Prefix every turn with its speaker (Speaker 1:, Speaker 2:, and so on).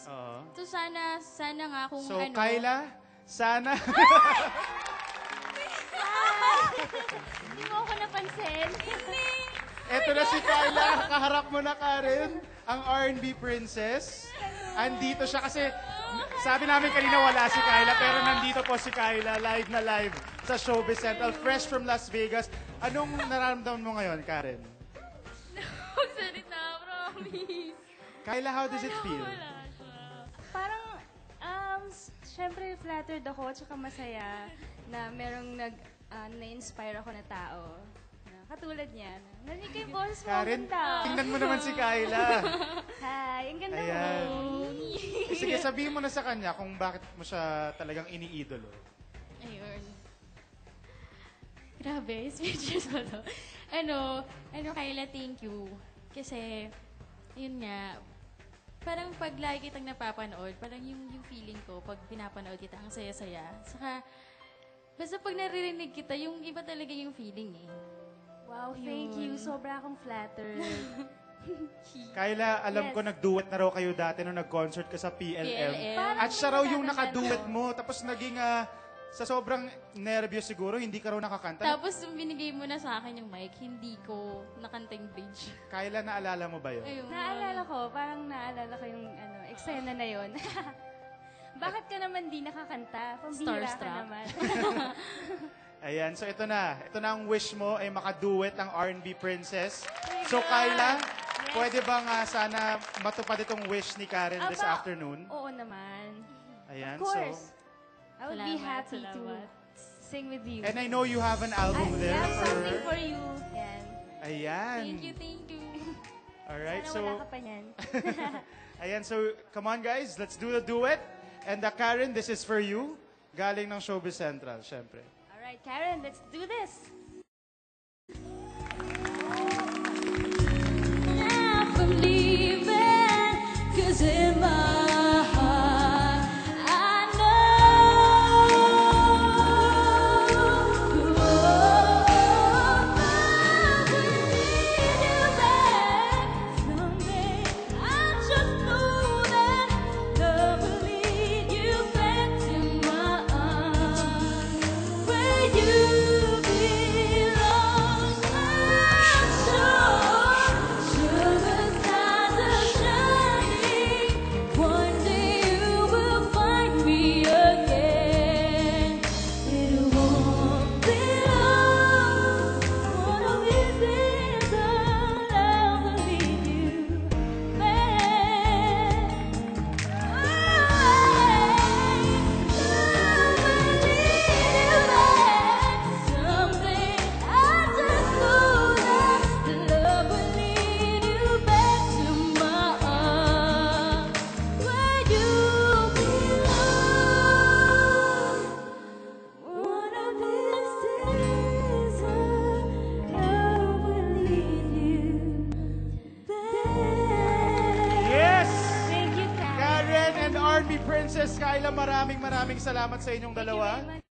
Speaker 1: Oo.
Speaker 2: So sana nga kung
Speaker 1: So,
Speaker 2: ano.
Speaker 1: Kyla, sana...
Speaker 2: Hindi mo ako napansin.
Speaker 1: Eto na si Kyla, kaharap mo na, Karen, ang R&B princess. Andito siya kasi sabi namin kanina wala si Kyla, pero nandito po si Kyla, live na live sa Showbiz Central, fresh from Las Vegas. Anong nararamdaman mo ngayon, Karen?
Speaker 2: Magsalita, promise.
Speaker 1: Kyla, how does it feel?
Speaker 2: Wala siya.
Speaker 3: Parang, syempre flattered ako at saka masaya na merong na-inspire ako na tao. Katulad niya. Narinig ko yung boses mo, ang
Speaker 1: Karen,
Speaker 3: ganda.
Speaker 1: tingnan mo naman si Kyla.
Speaker 3: Hi, ang ganda
Speaker 1: Ayan.
Speaker 3: mo.
Speaker 1: Sige, sabihin mo na sa kanya kung bakit mo siya talagang iniidolo.
Speaker 2: Ayun. Grabe, speechless ko to. Kyla, thank you. Kasi, yun nga, parang pag lagi kitang napapanood, parang yung feeling ko, pag pinapanood kita, ang saya-saya. Saka, basta pag naririnig kita, yung iba talaga yung feeling eh.
Speaker 3: Wow, thank you. Sobra akong flattered.
Speaker 1: Kyla, alam
Speaker 3: Yes.
Speaker 1: ko nag-duet na raw kayo dati nung nag-concert ka sa PLM.
Speaker 2: PLM.
Speaker 1: At siya raw yung
Speaker 3: Parang
Speaker 1: nakaduet mo. Tapos naging, sa sobrang nervyos siguro, hindi ka raw nakakanta.
Speaker 2: Tapos, yung binigay mo na sa akin yung mic, hindi ko nakanta yung bridge.
Speaker 1: Kyla, naalala mo ba yun?
Speaker 2: Ayun.
Speaker 3: Naalala ko, parang naalala ko yung eksena na yon. Bakit ka naman di nakakanta? Pambihira ka
Speaker 2: Starstruck.
Speaker 3: naman.
Speaker 1: Ayan, so ito na. Ito na ang wish mo ay makaduet ang R&B princess. So Kyla, pwede bang sana matupad itong wish ni Karen this
Speaker 3: Aba,
Speaker 1: afternoon?
Speaker 3: Oo naman.
Speaker 1: Ayan,
Speaker 3: Of course. I would be
Speaker 2: Salamat,
Speaker 3: happy
Speaker 2: salamat.
Speaker 3: to sing with you.
Speaker 1: And I know you have an album
Speaker 3: I
Speaker 1: there
Speaker 3: have
Speaker 1: for
Speaker 3: something
Speaker 1: her.
Speaker 3: for you. Yan.
Speaker 1: Ayan.
Speaker 2: Thank you, thank you.
Speaker 1: Alright,
Speaker 3: Sana wala
Speaker 1: so
Speaker 3: ka pa niyan.
Speaker 1: ayan, so come on guys, let's do the duet. And Karen, this is for you. Galing ng Showbiz Central, syempre.
Speaker 3: Alright, Karen, let's do this.
Speaker 2: I'm leaving, 'cause in my heart, I know I will need you back someday. I just know that love will lead you back to my arms, where you belong. I'm sure sugar skies are shining. One day you will find me again. It won't be long. One of these days I'll leave you back.
Speaker 1: Yes!
Speaker 3: Thank you, Karen.
Speaker 1: Karen and R&B princess Kyla, maraming salamat sa inyong dalawa.
Speaker 3: Thank you very much.